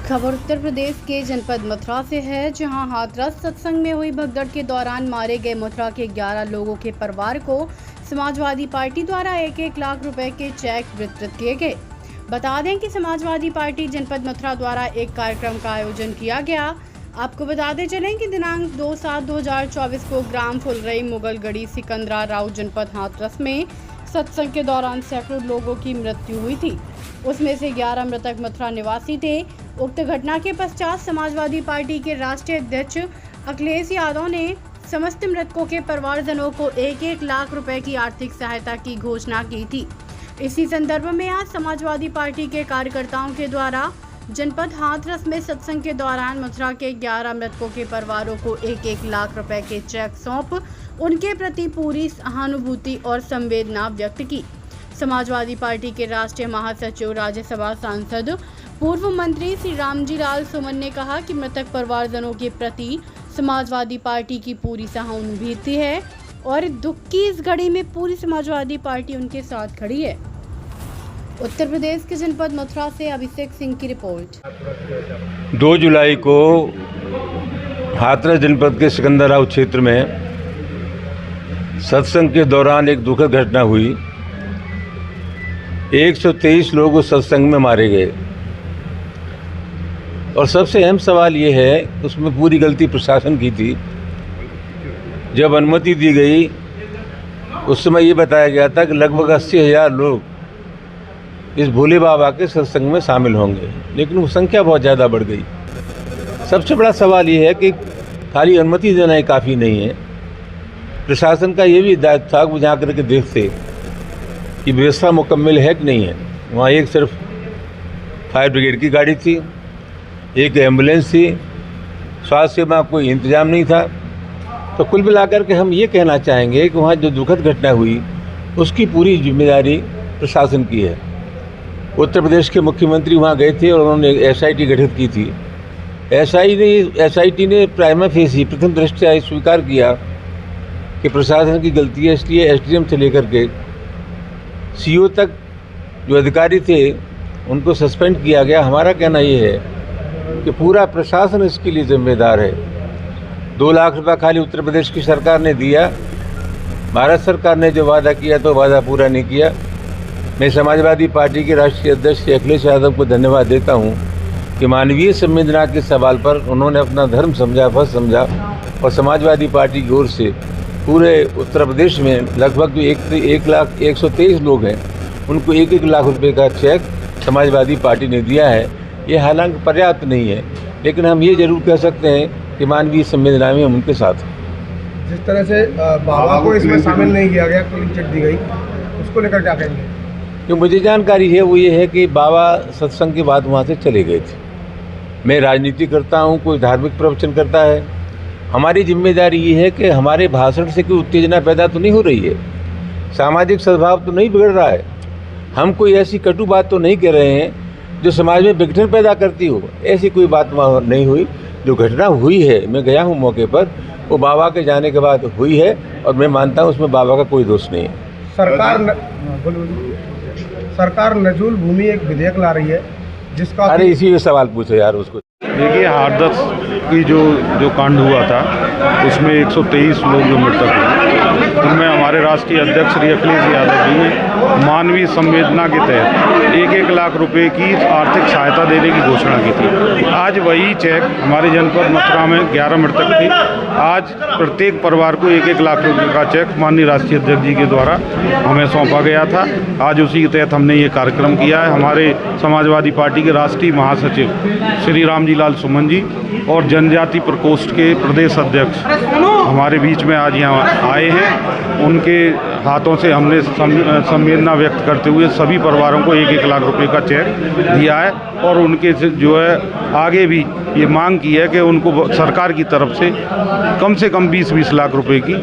खबर उत्तर प्रदेश के जनपद मथुरा से है, जहां हाथरस सत्संग में हुई भगदड़ के दौरान मारे गए मथुरा के 11 लोगों के परिवार को समाजवादी पार्टी द्वारा 1-1 लाख रुपए के चेक वितरित किए गए। बता दें कि समाजवादी पार्टी जनपद मथुरा द्वारा एक कार्यक्रम का आयोजन किया गया। आपको बताते चलें कि दिनांक 2/7/2024 को ग्राम फुलरई मुगलगढ़ी सिकंदरा राव जनपद हाथरस में सत्संग के दौरान सैकड़ों लोगों की मृत्यु हुई थी। उसमें से 11 मृतक मथुरा निवासी थे। उक्त घटना के पश्चात समाजवादी पार्टी के राष्ट्रीय अध्यक्ष अखिलेश यादव ने समस्त मृतकों के परिवारजनों को 1-1 लाख रुपए की आर्थिक सहायता की घोषणा की थी। इसी संदर्भ में आज समाजवादी पार्टी के कार्यकर्ताओं के द्वारा जनपद हाथरस में सत्संग के दौरान मथुरा के 11 मृतकों के परिवारों को 1-1 लाख रुपए के चेक सौंप उनके प्रति पूरी सहानुभूति और संवेदना व्यक्त की। समाजवादी पार्टी के राष्ट्रीय महासचिव राज्यसभा सांसद पूर्व मंत्री श्री रामजी लाल सुमन ने कहा कि मृतक परिवारजनों के प्रति समाजवादी पार्टी की पूरी सहानुभूति है और दुख की इस घड़ी में पूरी समाजवादी पार्टी उनके साथ खड़ी है। उत्तर प्रदेश के जनपद मथुरा से अभिषेक सिंह की रिपोर्ट। 2 जुलाई को हाथरस जनपद के सिकंदराव क्षेत्र में सत्संग के दौरान एक दुखद घटना हुई। 123 लोग उस सत्संग में मारे गए और सबसे अहम सवाल ये है, उसमें पूरी गलती प्रशासन की थी। जब अनुमति दी गई उस समय ये बताया गया था कि लगभग 80,000 लोग इस भोले बाबा के सत्संग में शामिल होंगे, लेकिन वो संख्या बहुत ज़्यादा बढ़ गई। सबसे बड़ा सवाल ये है कि खाली अनुमति देना ही काफ़ी नहीं है। प्रशासन का ये भी दायित्व था वो जहाँ करके देखते कि व्यवस्था मुकम्मल है कि नहीं है। वहाँ एक सिर्फ फायर ब्रिगेड की गाड़ी थी, एक एम्बुलेंस थी, स्वास्थ्य सेवा कोई इंतजाम नहीं था। तो कुल मिलाकर के हम ये कहना चाहेंगे कि वहाँ जो दुखद घटना हुई उसकी पूरी जिम्मेदारी प्रशासन की है। उत्तर प्रदेश के मुख्यमंत्री वहाँ गए थे और उन्होंने SIT गठित की थी। SIT ने प्राइमा फेसी प्रथम दृष्टया स्वीकार किया कि प्रशासन की गलती है, इसलिए SDM से लेकर के CO तक जो अधिकारी थे उनको सस्पेंड किया गया। हमारा कहना ये है कि पूरा प्रशासन इसके लिए जिम्मेदार है। 2 लाख रुपये खाली उत्तर प्रदेश की सरकार ने दिया, भारत सरकार ने जो वादा किया तो वादा पूरा नहीं किया। मैं समाजवादी पार्टी के राष्ट्रीय अध्यक्ष अखिलेश यादव को धन्यवाद देता हूं कि मानवीय संवेदना के सवाल पर उन्होंने अपना धर्म समझा, फर्ज समझा और समाजवादी पार्टी की ओर से पूरे उत्तर प्रदेश में लगभग जो 1,123 लोग हैं उनको 1-1 लाख रुपए का चेक समाजवादी पार्टी ने दिया है। ये हालांकि पर्याप्त नहीं है, लेकिन हम ये जरूर कह सकते हैं कि मानवीय संवेदना में हम उनके साथ हैं। जिस तरह से बाबा को इसमें शामिल नहीं किया गया, क्लीन चिट दी गई, उसको लेकर क्या कहेंगे? जो मुझे जानकारी है वो ये है कि बाबा सत्संग के बाद वहाँ से चले गए थे। मैं राजनीति करता हूँ, कोई धार्मिक प्रवचन करता है। हमारी जिम्मेदारी ये है कि हमारे भाषण से कोई उत्तेजना पैदा तो नहीं हो रही है, सामाजिक सद्भाव तो नहीं बिगड़ रहा है, हम कोई ऐसी कटु बात तो नहीं कह रहे हैं जो समाज में विघटन पैदा करती हो। ऐसी कोई बात नहीं हुई। जो घटना हुई है, मैं गया हूँ मौके पर, वो बाबा के जाने के बाद हुई है और मैं मानता हूँ उसमें बाबा का कोई दोष नहीं है। सरकार नजूल भूमि एक विधेयक ला रही है जिसका अरे इसी में सवाल पूछो यार उसको। देखिए, हाथरस की जो कांड हुआ था उसमें 123 लोग जो मृतक हुए, उनमें हमारे राष्ट्रीय अध्यक्ष श्री अखिलेश यादव जी ने मानवीय संवेदना के तहत 1-1 लाख रुपए की आर्थिक सहायता देने की घोषणा की थी। आज वही चेक हमारे जनपद मथुरा में 11 मृतक थे। आज प्रत्येक परिवार को 1-1 लाख रुपए का चेक माननीय राष्ट्रीय अध्यक्ष जी के द्वारा हमें सौंपा गया था। आज उसी के तहत हमने ये कार्यक्रम किया है। हमारे समाजवादी पार्टी के राष्ट्रीय महासचिव श्री रामजी लाल सुमन जी और जनजाति प्रकोष्ठ के प्रदेश अध्यक्ष हमारे बीच में आज यहाँ आए हैं। उनके हाथों से हमने संवेदना व्यक्त करते हुए सभी परिवारों को 1-1 लाख रुपए का चेक दिया है और उनके से जो है आगे भी ये मांग की है कि उनको सरकार की तरफ से कम 20-20 लाख रुपए की